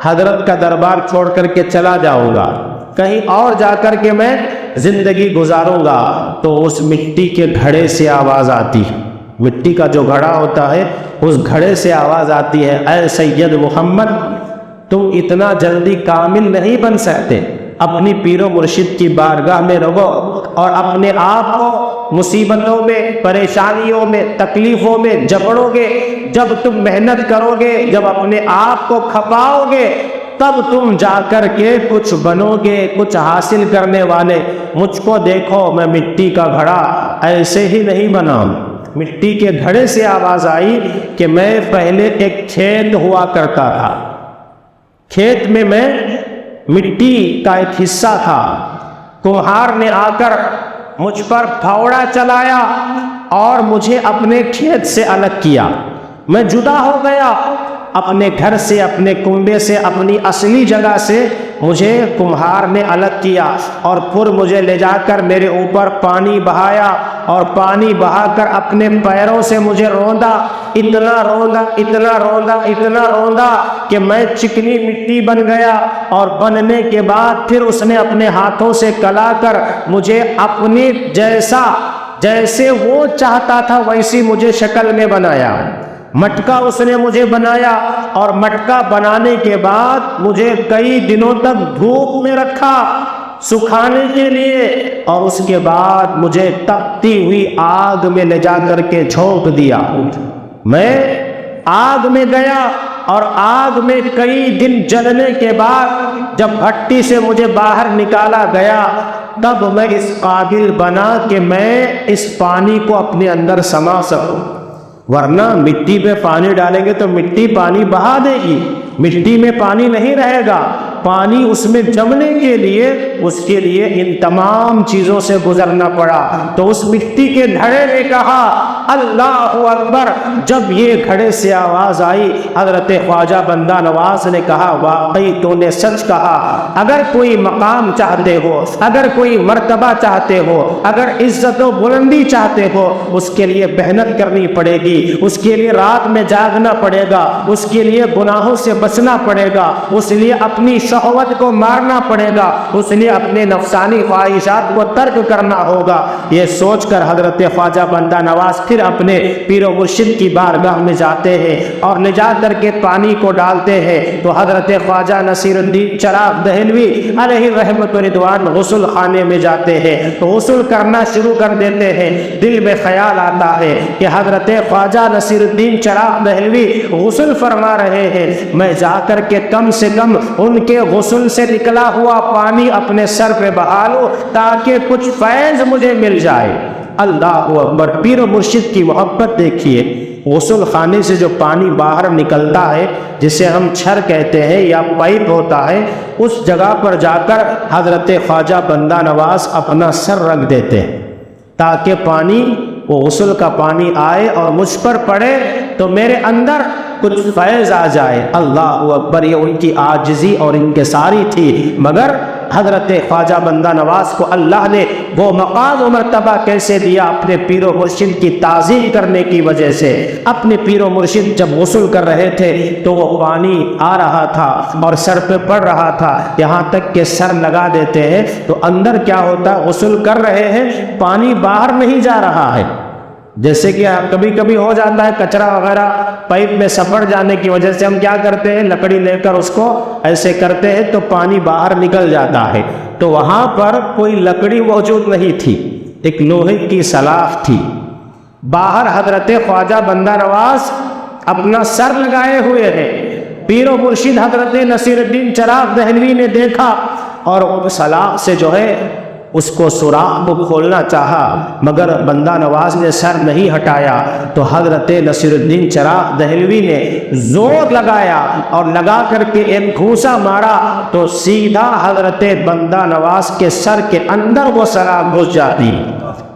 حضرت کا دربار چھوڑ کر کے چلا جاؤں گا، کہیں اور جا کر کے میں زندگی گزاروں گا۔ تو اس مٹی کے گھڑے سے آواز آتی ہے، مٹی کا جو گھڑا ہوتا ہے اس گھڑے سے آواز آتی ہے، اے سید محمد تم اتنا جلدی کامل نہیں بن سکتے، اپنی پیر و مرشد کی بارگاہ میں رہو، اور اپنے آپ کو مصیبتوں میں، پریشانیوں میں، تکلیفوں میں جکڑو گے، جب تم محنت کرو گے، جب اپنے آپ کو کھپاؤ گے، تب تم جا کر کے کچھ بنو گے، کچھ حاصل کرنے والے۔ مجھ کو دیکھو، میں مٹی کا گھڑا ایسے ہی نہیں بنا۔ مٹی کے گھڑے سے آواز آئی کہ میں پہلے ایک کھیت ہوا کرتا تھا، کھیت میں مٹی کا ایک حصہ تھا۔ کمہار نے آ کر مجھ پر پھاوڑا چلایا اور مجھے اپنے کھیت سے الگ کیا۔ میں جدا ہو گیا اپنے گھر سے، اپنے کنبے سے، اپنی اصلی جگہ سے مجھے کمہار نے الگ کیا، اور پھر مجھے لے جا کر میرے اوپر پانی بہایا، اور پانی بہا کر اپنے پیروں سے مجھے روندا، اتنا روندا، اتنا روندا، اتنا روندا کہ میں چکنی مٹی بن گیا۔ اور بننے کے بعد پھر اس نے اپنے ہاتھوں سے کلا کر مجھے اپنی جیسے وہ چاہتا تھا ویسی مجھے شکل میں بنایا۔ مٹکا اس نے مجھے بنایا، اور مٹکا بنانے کے بعد مجھے کئی دنوں تک دھوپ میں رکھا سکھانے کے لیے، اور اس کے بعد مجھے تپتی ہوئی آگ میں لے جا کر کے جھونک دیا۔ میں آگ میں گیا، اور آگ میں کئی دن جلنے کے بعد جب بھٹی سے مجھے باہر نکالا گیا، تب میں اس قابل بنا کہ میں اس پانی کو اپنے اندر سما سکوں۔ ورنہ مٹی پہ پانی ڈالیں گے تو مٹی پانی بہا دے گی، مٹی میں پانی نہیں رہے گا۔ پانی اس میں جمنے کے لیے اس کے لیے ان تمام چیزوں سے گزرنا پڑا۔ تو اس مٹی کے گھڑے نے کہا اللہ اکبر۔ جب یہ گھڑے سے آواز آئی، حضرت خواجہ بندہ نواز نے کہا واقعی تو نے سچ کہا، اگر کوئی مقام چاہتے ہو، اگر کوئی مرتبہ چاہتے ہو، اگر عزت و بلندی چاہتے ہو، اس کے لیے محنت کرنی پڑے گی، اس کے لیے رات میں جاگنا پڑے گا، اس کے لیے گناہوں سے بچنا پڑے گا، اس لیے اپنی شہوت کو مارنا پڑے گا، اس لیے اپنے نفسانی خواہشات کو ترک کرنا ہوگا۔ یہ سوچ کر حضرت خواجہ بندہ نواز پھر اپنے پیر و مرشد کی بارگاہ میں جاتے ہیں، اور لے جا کر کے پانی کو ڈالتے ہیں۔ تو حضرت خواجہ نصیر الدین چراغ دہلوی علیہ رحمت و رضوان غسل خانے میں جاتے ہیں، تو غسل کرنا شروع کر دیتے ہیں۔ دل میں خیال آتا ہے کہ حضرت خواجہ نصیر الدین چراغ دہلوی غسل فرما رہے ہیں، میں جا کر کے کم سے کم ان کے غسل سے نکلا ہوا پانی اپنے سر پہ بہا لوں تاکہ کچھ فیض مجھے مل جائے۔ اللہ اکبر! پیر و مرشد کی محبت دیکھیے۔ غسل خانے سے جو پانی باہر نکلتا ہے، جسے ہم چھر کہتے ہیں یا پائپ ہوتا ہے، اس جگہ پر جا کر حضرت خواجہ بندہ نواز اپنا سر رکھ دیتے ہیں تاکہ پانی، وہ غسل کا پانی آئے اور مجھ پر پڑے تو میرے اندر کچھ فیض آ جائے۔ اللہ اکبر! یہ ان کی عاجزی اور انکساری تھی، مگر حضرت خواجہ بندہ نواز کو اللہ نے وہ مقام و مرتبہ کیسے دیا؟ اپنے پیر و مرشد کی تعظیم کرنے کی وجہ سے۔ اپنے پیر و مرشد جب غسل کر رہے تھے تو وہ پانی آ رہا تھا اور سر پہ پڑ رہا تھا، یہاں تک کہ سر لگا دیتے ہیں تو اندر کیا ہوتا ہے، غسل کر رہے ہیں، پانی باہر نہیں جا رہا ہے۔ جیسے کہ کبھی کبھی ہو جاتا ہے کچرا وغیرہ پائپ میں سپڑ جانے کی وجہ سے ہم کیا کرتے ہیں، لکڑی لے کر اس کو ایسے کرتے ہیں تو پانی باہر نکل جاتا ہے۔ تو وہاں پر کوئی لکڑی موجود نہیں تھی، ایک لوہے کی سلاخ تھی۔ باہر حضرت خواجہ بندہ نواز اپنا سر لگائے ہوئے ہیں۔ پیر و مرشد حضرت نصیر الدین چراغ دہلوی نے دیکھا اور وہ سلاخ سے جو ہے اس کو سوراخ کو کھولنا چاہا، مگر بندہ نواز نے سر نہیں ہٹایا۔ تو حضرت نصیر الدین چراغ دہلوی نے زور لگایا اور لگا کر کے ایک گھوسا مارا تو سیدھا حضرت بندہ نواز کے سر کے اندر وہ سلاخ گھس جاتی۔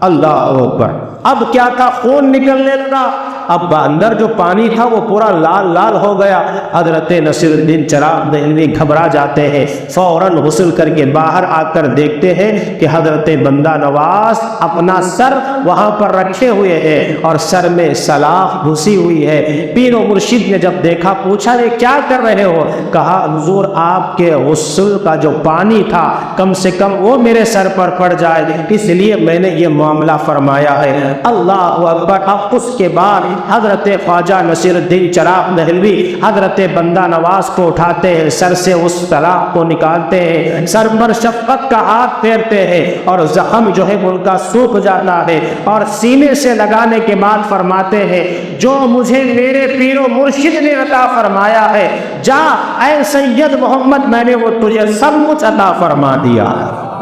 اللہ اکبر! اب کیا تھا، خون نکلنے لگا۔ اب اندر جو پانی تھا وہ پورا لال لال ہو گیا۔ حضرت نصیر الدین چراغ دہلوی گھبرا جاتے ہیں، فوراً غسل کر کے باہر آ کر دیکھتے ہیں کہ حضرت بندہ نواز اپنا سر وہاں پر رکھے ہوئے ہیں اور سر میں سلاخ گھسی ہوئی ہے۔ پیر و مرشد نے جب دیکھا، پوچھا یہ کیا کر رہے ہو؟ کہا حضور آپ کے غسل کا جو پانی تھا کم سے کم وہ میرے سر پر پڑ جائے، اس لیے میں نے یہ معاملہ فرمایا ہے۔ اللہ اکبر! اب اس کے بعد حضرت خواجہ نصیر الدین چراغ دہلوی حضرت بندہ نواز کو اٹھاتے ہیں، سر سے اس طلاق کو نکالتے ہیں، سر پر شفقت کا ہاتھ پھیرتے ہیں اور زخم جو ہے ان کا سوکھ جاتا ہے، اور سینے سے لگانے کے بعد فرماتے ہیں جو مجھے میرے پیر و مرشد نے عطا فرمایا ہے، جا اے سید محمد میں نے وہ تجھے سب کچھ عطا فرما دیا۔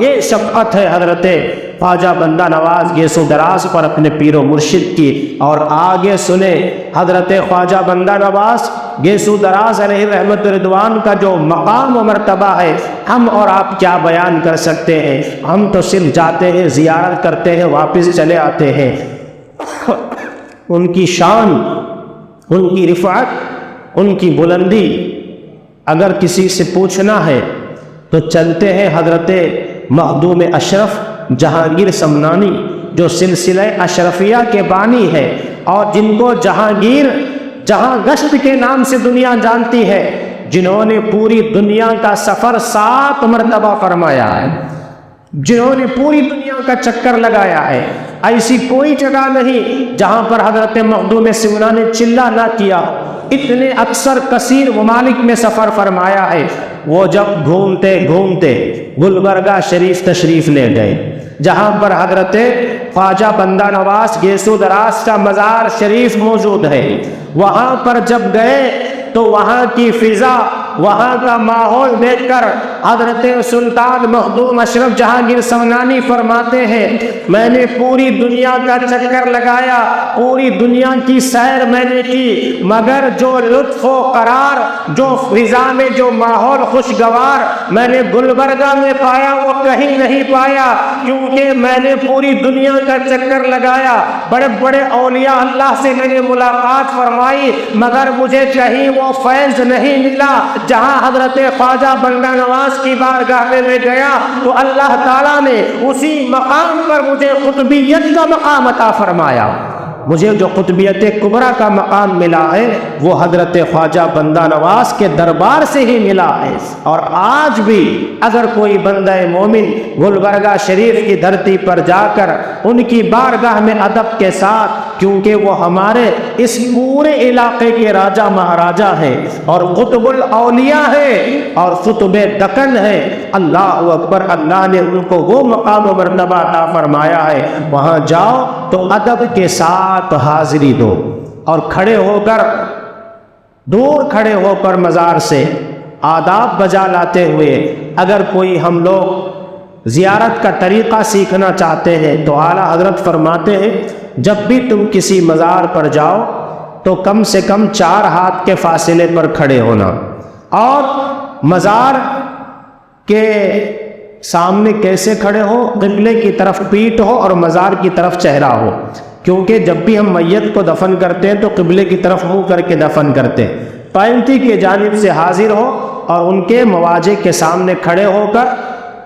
یہ شفقت ہے حضرت خواجہ بندہ نواز گیسو دراز پر اپنے پیر و مرشد کی۔ اور آگے سنیں حضرت خواجہ بندہ نواز گیسو دراز علیہ رحمت رضوان کا جو مقام و مرتبہ ہے، ہم اور آپ کیا بیان کر سکتے ہیں؟ ہم تو صرف جاتے ہیں، زیارت کرتے ہیں، واپس چلے آتے ہیں۔ ان کی شان، ان کی رفعت، ان کی بلندی اگر کسی سے پوچھنا ہے تو چلتے ہیں حضرت مخدوم اشرف جہانگیر سمنانی، جو سلسلہ اشرفیہ کے بانی ہے اور جن کو جہانگیر جہاں گشت کے نام سے دنیا جانتی ہے، جنہوں نے پوری دنیا کا سفر 7 مرتبہ فرمایا ہے، جنہوں نے پوری دنیا کا چکر لگایا ہے۔ ایسی کوئی جگہ نہیں جہاں پر حضرت مخدوم سمنا نے چلہ نہ کیا۔ اتنے اکثر کثیر ممالک میں سفر فرمایا ہے۔ وہ جب گھومتے گھومتے گلبرگہ شریف تشریف لے گئے، جہاں پر حضرت خواجہ بندہ نواز گیسو دراز کا مزار شریف موجود ہے۔ وہاں پر جب گئے تو وہاں کی فضا، وہاں کا ماحول دیکھ کر حضرت سلطان مخدوم اشرف جہانگیر سمنانی فرماتے ہیں میں نے پوری دنیا کا چکر لگایا، پوری دنیا کی سیر میں نے کی، مگر جو لطف و قرار، جو فضا میں جو ماحول خوشگوار میں نے گلبرگہ میں پایا وہ کہیں نہیں پایا، کیونکہ میں نے پوری دنیا کا چکر لگایا، بڑے بڑے اولیاء اللہ سے میں نے ملاقات فرمائی، مگر مجھے کہیں وہ فیض نہیں ملا۔ جہاں حضرت خواجہ بندہ نواز کی بارگاہ میں گیا تو اللہ تعالیٰ نے اسی مقام پر مجھے قطبیت کا مقام عطا فرمایا۔ مجھے جو قطبیت کبریٰ کا مقام ملا ہے وہ حضرت خواجہ بندہ نواز کے دربار سے ہی ملا ہے۔ اور آج بھی اگر کوئی بندہ مومن گلبرگہ شریف کی دھرتی پر جا کر ان کی بارگاہ میں ادب کے ساتھ، کیونکہ وہ ہمارے اس پورے علاقے کے راجہ مہاراجہ ہیں اور قطب الاولیاء ہیں اور قطب دکن ہے، اللہ اکبر، اللہ نے ان کو وہ مقام و مرتبہ عطا فرمایا ہے۔ وہاں جاؤ تو ادب کے ساتھ حاضری دو اور کھڑے ہو کر، دور کھڑے ہو کر مزار سے آداب بجا لاتے ہوئے اگر کوئی ہم لوگ زیارت کا طریقہ سیکھنا چاہتے ہیں تو اعلیٰ حضرت فرماتے ہیں جب بھی تم کسی مزار پر جاؤ تو کم سے کم 4 ہاتھ کے فاصلے پر کھڑے ہونا، اور مزار کے سامنے کیسے کھڑے ہو؟ قبلے کی طرف پیٹھ ہو اور مزار کی طرف چہرہ ہو، کیونکہ جب بھی ہم میت کو دفن کرتے ہیں تو قبلے کی طرف منہ کر کے دفن کرتے ہیں۔ پینتی کی جانب سے حاضر ہو اور ان کے مواجہ کے سامنے کھڑے ہو کر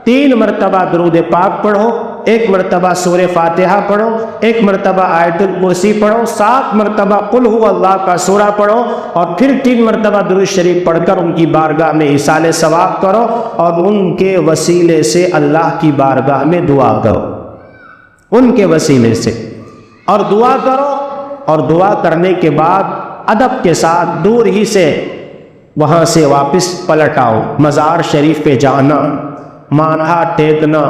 3 مرتبہ درود پاک پڑھو، 1 مرتبہ سورہ فاتحہ پڑھو، 1 مرتبہ آیت الکرسی پڑھو، 7 مرتبہ قل هو اللہ کا سورہ پڑھو، اور پھر 3 مرتبہ درود شریف پڑھ کر ان کی بارگاہ میں ایصال ثواب کرو اور ان کے وسیلے سے اللہ کی بارگاہ میں دعا کرو، ان کے وسیلے سے اور دعا کرو، اور دعا کرنے کے بعد ادب کے ساتھ دور ہی سے وہاں سے واپس پلٹ آؤ۔ مزار شریف پہ جانا، مانہا ٹیکنا،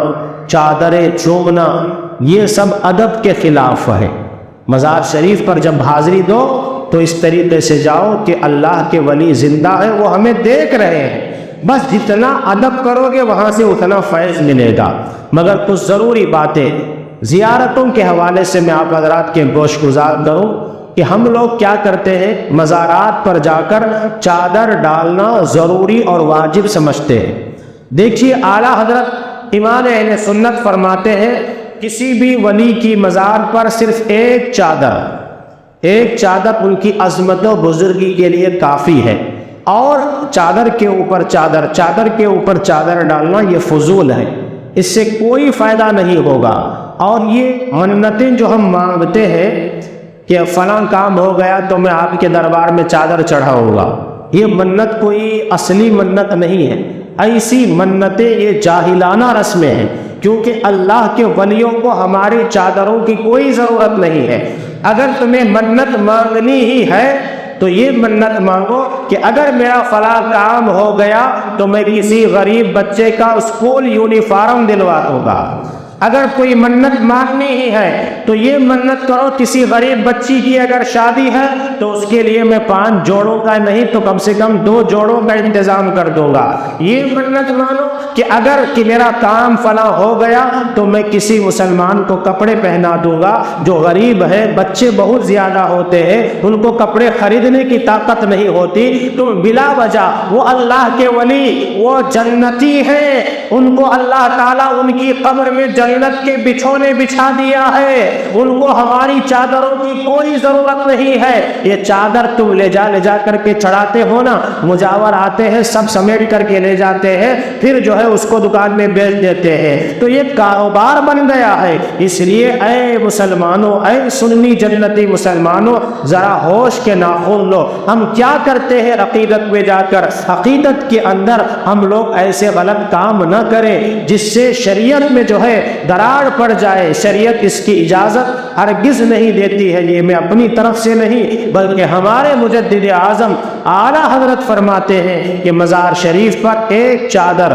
چادریں چومنا، یہ سب ادب کے خلاف ہے۔ مزار شریف پر جب حاضری دو تو اس طریقے سے جاؤ کہ اللہ کے ولی زندہ ہے، وہ ہمیں دیکھ رہے ہیں، بس جتنا ادب کرو گے وہاں سے اتنا فیض ملے گا۔ مگر کچھ ضروری باتیں زیارتوں کے حوالے سے میں آپ حضرات کے گوش گزار کروں کہ ہم لوگ کیا کرتے ہیں، مزارات پر جا کر چادر ڈالنا ضروری اور واجب سمجھتے ہیں۔ دیکھیے اعلیٰ حضرت امام اہل سنت فرماتے ہیں کسی بھی ولی کی مزار پر صرف ایک چادر ان کی عظمت و بزرگی کے لیے کافی ہے، اور چادر کے اوپر چادر ڈالنا یہ فضول ہے، اس سے کوئی فائدہ نہیں ہوگا۔ اور یہ منتیں جو ہم مانگتے ہیں کہ فلاں کام ہو گیا تو میں آپ کے دربار میں چادر چڑھاؤں گا، یہ منت کوئی اصلی منت نہیں ہے۔ ایسی منتیں یہ جاہلانہ رسمیں ہیں، کیونکہ اللہ کے ولیوں کو ہماری چادروں کی کوئی ضرورت نہیں ہے۔ اگر تمہیں منت مانگنی ہی ہے تو یہ منت مانگو کہ اگر میرا فلاں کام ہو گیا تو میں کسی غریب بچے کا اسکول یونیفارم دلوا دوں گا۔ اگر کوئی منت مانگنی ہی ہے تو یہ منت کرو کسی غریب بچی کی اگر شادی ہے تو اس کے لیے میں 5 جوڑوں کا نہیں تو کم سے کم 2 جوڑوں کا انتظام کر دوں گا۔ یہ منت مانو کہ اگر کہ میرا کام فلاں ہو گیا تو میں کسی مسلمان کو کپڑے پہنا دوں گا جو غریب ہے، بچے بہت زیادہ ہوتے ہیں، ان کو کپڑے خریدنے کی طاقت نہیں ہوتی، تو بلا وجہ وہ اللہ کے ولی، وہ جنتی ہیں، ان کو اللہ تعالیٰ ان کی قبر میں جنت کے بچھونے بچھا دیا ہے، ان کو ہماری چادروں کی کوئی ضرورت نہیں ہے۔ یہ چادر تم لے جا کر کے چڑھاتے ہو نا، مجاور آتے ہیں سب سمیٹ کر کے لے جاتے ہیں، پھر جو ہے اس کو دکان میں بیچ دیتے ہیں، تو یہ کاروبار بن گیا ہے۔ اس لیے اے مسلمانوں، اے سنی جنتی مسلمانوں، ذرا ہوش کے ناخن لو۔ ہم کیا کرتے ہیں عقیدت میں جا کر؟ عقیدت کے اندر ہم لوگ ایسے غلط کام نہ کریں جس سے شریعت میں جو ہے دراڑ پڑ جائے۔ شریعت اس کی اجازت ہرگز نہیں دیتی ہے، یہ میں اپنی طرف سے نہیں بلکہ ہمارے مجدد اعظم اعلیٰ حضرت فرماتے ہیں کہ مزار شریف پر ایک چادر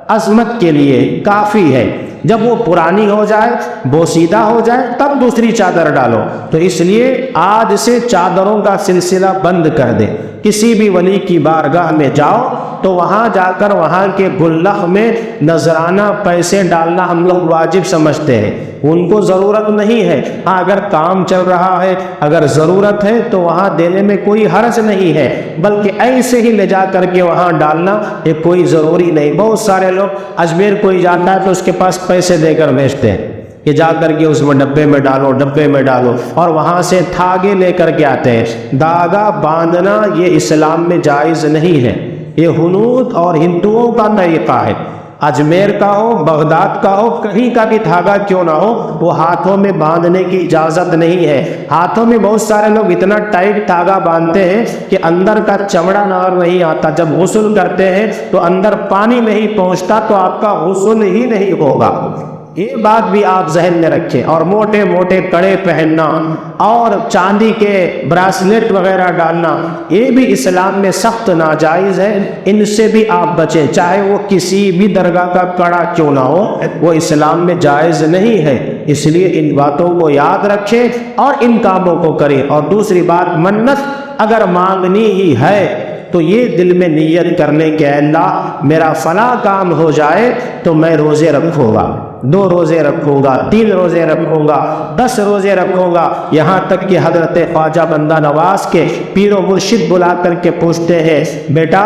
عظمت کے لیے کافی ہے، جب وہ پرانی ہو جائے، بوسیدہ ہو جائے، تب دوسری چادر ڈالو۔ تو اس لیے آج سے چادروں کا سلسلہ بند کر دے۔ کسی بھی ولی کی بارگاہ میں جاؤ تو وہاں جا کر وہاں کے گلخ میں نذرانہ پیسے ڈالنا ہم لوگ واجب سمجھتے ہیں، ان کو ضرورت نہیں ہے۔ ہاں اگر کام چل رہا ہے، اگر ضرورت ہے تو وہاں دینے میں کوئی حرج نہیں ہے، بلکہ ایسے ہی لے جا کر کے وہاں ڈالنا یہ کوئی ضروری نہیں۔ بہت سارے لوگ اجمیر کوئی جاتا ہے تو اس کے پاس پیسے دے کر بھیجتے ہیں کہ جا کر کے اس میں ڈبے میں ڈالو، ڈبے میں ڈالو، اور وہاں سے دھاگے لے کر کے آتے ہیں۔ دھاگا باندھنا یہ اسلام میں جائز نہیں ہے، یہ ہنود اور ہندوؤں کا طریقہ ہے۔ اجمیر کا ہو، بغداد کا ہو، کہیں کا بھی دھاگا کیوں نہ ہو، وہ ہاتھوں میں باندھنے کی اجازت نہیں ہے۔ ہاتھوں میں بہت سارے لوگ اتنا ٹائٹ دھاگا باندھتے ہیں کہ اندر کا چمڑا نظر نہیں آتا، جب غسل کرتے ہیں تو اندر پانی نہیں پہنچتا تو آپ کا غسل ہی نہیں ہوگا۔ یہ بات بھی آپ ذہن میں رکھیں۔ اور موٹے موٹے کڑے پہننا اور چاندی کے براسلیٹ وغیرہ ڈالنا یہ بھی اسلام میں سخت ناجائز ہے، ان سے بھی آپ بچیں، چاہے وہ کسی بھی درگاہ کا کڑا کیوں نہ ہو، وہ اسلام میں جائز نہیں ہے۔ اس لیے ان باتوں کو یاد رکھیں اور ان کاموں کو کریں۔ اور دوسری بات، منت اگر مانگنی ہی ہے تو یہ دل میں نیت کرنے کہ اللہ میرا فلاں کام ہو جائے تو میں روزے رکھوں گا، 2 روزے رکھوں گا، 3 روزے رکھوں گا، 10 روزے رکھوں گا، یہاں تک کہ حضرت خواجہ بندہ نواز کے پیر و مرشد بلا کر کے پوچھتے ہیں، بیٹا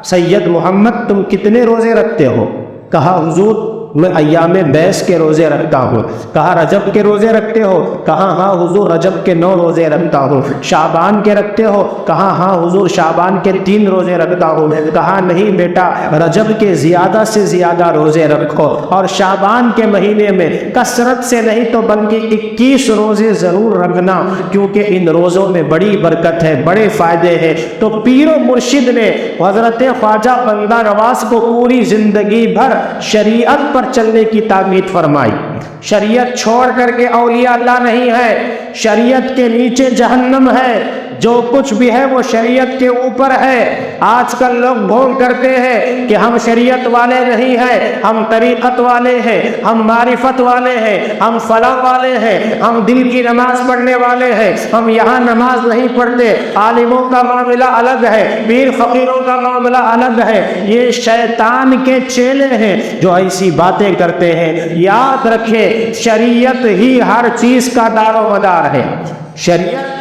سید محمد تم کتنے روزے رکھتے ہو؟ کہا حضور میں ایام بیس کے روزے رکھتا ہوں۔ کہا رجب کے روزے رکھتے ہو؟ کہا ہاں حضور رجب کے 9 روزے رکھتا ہوں۔ شعبان کے رکھتے ہو؟ کہا ہاں حضور شعبان کے 3 روزے رکھتا ہوں۔ کہا نہیں بیٹا، رجب کے زیادہ سے زیادہ روزے رکھو، اور شعبان کے مہینے میں کثرت سے نہیں تو بلکہ 21 روزے ضرور رکھنا، کیونکہ ان روزوں میں بڑی برکت ہے، بڑے فائدے ہیں۔ تو پیر و مرشد نے حضرت خواجہ بندہ نواز کو پوری زندگی بھر شریعت پر چلنے کی تاکید فرمائی۔ شریعت چھوڑ کر کے اولیاء اللہ نہیں ہے، شریعت کے نیچے جہنم ہے، جو کچھ بھی ہے وہ شریعت کے اوپر ہے۔ آج کل لوگ بھول کرتے ہیں کہ ہم شریعت والے نہیں ہیں، ہم طریقت والے ہیں، ہم معرفت والے ہیں، ہم فلاں والے ہیں، ہم دل کی نماز پڑھنے والے ہیں، ہم یہاں نماز نہیں پڑھتے۔ عالموں کا معاملہ الگ ہے، پیر فقیروں کا معاملہ الگ ہے۔ یہ شیطان کے چیلے ہیں جو ایسی باتیں کرتے ہیں۔ یاد رکھیں شریعت ہی ہر چیز کا دار و مدار ہے۔ شریعت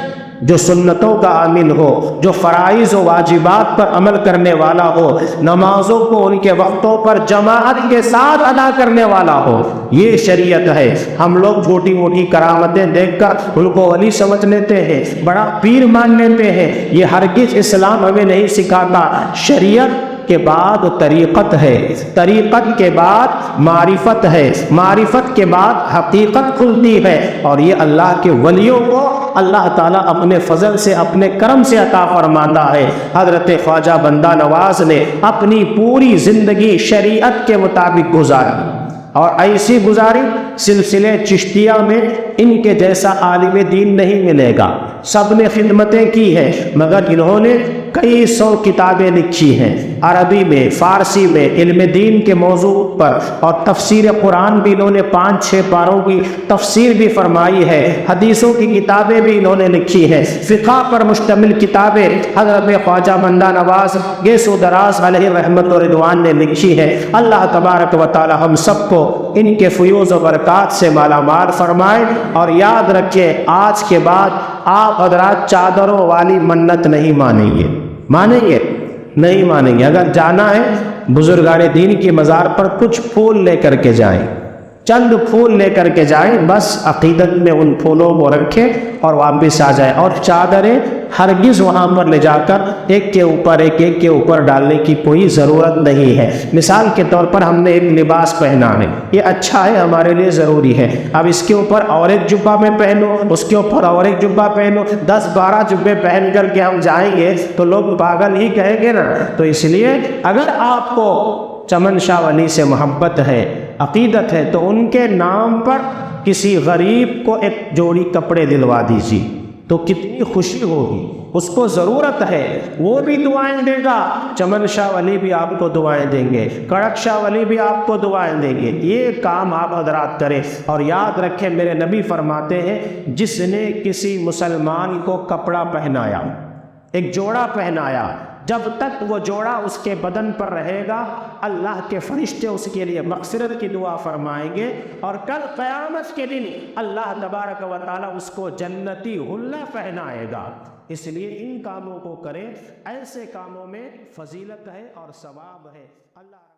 جو سنتوں کا عامل ہو، جو فرائض و واجبات پر عمل کرنے والا ہو، نمازوں کو ان کے وقتوں پر جماعت کے ساتھ ادا کرنے والا ہو، یہ شریعت ہے۔ ہم لوگ چھوٹی موٹی کرامتیں دیکھ کر ان کو ولی سمجھ لیتے ہیں، بڑا پیر مان لیتے ہیں، یہ ہرگز اسلام ہمیں نہیں سکھاتا۔ شریعت کے بعد طریقت ہے، طریقت کے بعد معرفت ہے، معرفت کے بعد حقیقت کھلتی ہے، اور یہ اللہ کے ولیوں کو اللہ تعالیٰ اپنے فضل سے، اپنے کرم سے عطا فرماتا ہے۔ حضرت خواجہ بندہ نواز نے اپنی پوری زندگی شریعت کے مطابق گزاری۔ اور ایسی گزاری سلسلے چشتیہ میں ان کے جیسا عالم دین نہیں ملے گا۔ سب نے خدمتیں کی ہیں مگر انہوں نے کئی سو کتابیں لکھی ہیں، عربی میں، فارسی میں، علم دین کے موضوع پر، اور تفسیر قرآن بھی انہوں نے 5-6 پاروں کی تفسیر بھی فرمائی ہے، حدیثوں کی کتابیں بھی انہوں نے لکھی ہیں، فقہ پر مشتمل کتابیں حضرت خواجہ بندہ نواز گیس و دراز علیہ رحمت و رضوان نے لکھی ہے۔ اللہ تبارک و تعالی ہم سب کو ان کے فیوز و برکات سے مالا مال فرمائے، اور یاد رکھیں آج کے بعد آپ حضرات چادروں والی منت نہیں مانیں گے، مانیں گے؟ نہیں مانیں گے۔ اگر جانا ہے بزرگان دین کی مزار پر کچھ پھول لے کر کے جائیں، چند پھول لے کر کے جائیں، بس عقیدت میں ان پھولوں کو رکھیں اور واپس آ جائیں، اور چادریں ہرگز وہاں پر لے جا کر ایک کے اوپر ایک کے اوپر ڈالنے کی کوئی ضرورت نہیں ہے۔ مثال کے طور پر ہم نے ایک لباس پہنا ہے، یہ اچھا ہے، ہمارے لیے ضروری ہے، اب اس کے اوپر اور ایک جبہ میں پہنو، اس کے اوپر اور ایک جبہ پہنو، 10-12 جبے پہن کر کے ہم جائیں گے تو لوگ پاگل ہی کہیں گے نا۔ تو اس لیے اگر آپ کو چمن شاہ ولی سے محبت ہے، عقیدت ہے، تو ان کے نام پر کسی غریب کو ایک جوڑی کپڑے دلوا دیجیے تو کتنی خوشی ہوگی۔ اس کو ضرورت ہے، وہ بھی دعائیں دے گا، چمن شاہ ولی بھی آپ کو دعائیں دیں گے، کڑک شاہ ولی بھی آپ کو دعائیں دیں گے۔ یہ کام آپ حضرات کریں، اور یاد رکھیں میرے نبی فرماتے ہیں جس نے کسی مسلمان کو کپڑا پہنایا، ایک جوڑا پہنایا، جب تک وہ جوڑا اس کے بدن پر رہے گا اللہ کے فرشتے اس کے لیے مغفرت کی دعا فرمائیں گے، اور کل قیامت کے دن اللہ تبارک و تعالی اس کو جنتی حلہ پہنائے گا۔ اس لیے ان کاموں کو کریں، ایسے کاموں میں فضیلت ہے اور ثواب ہے۔ اللہ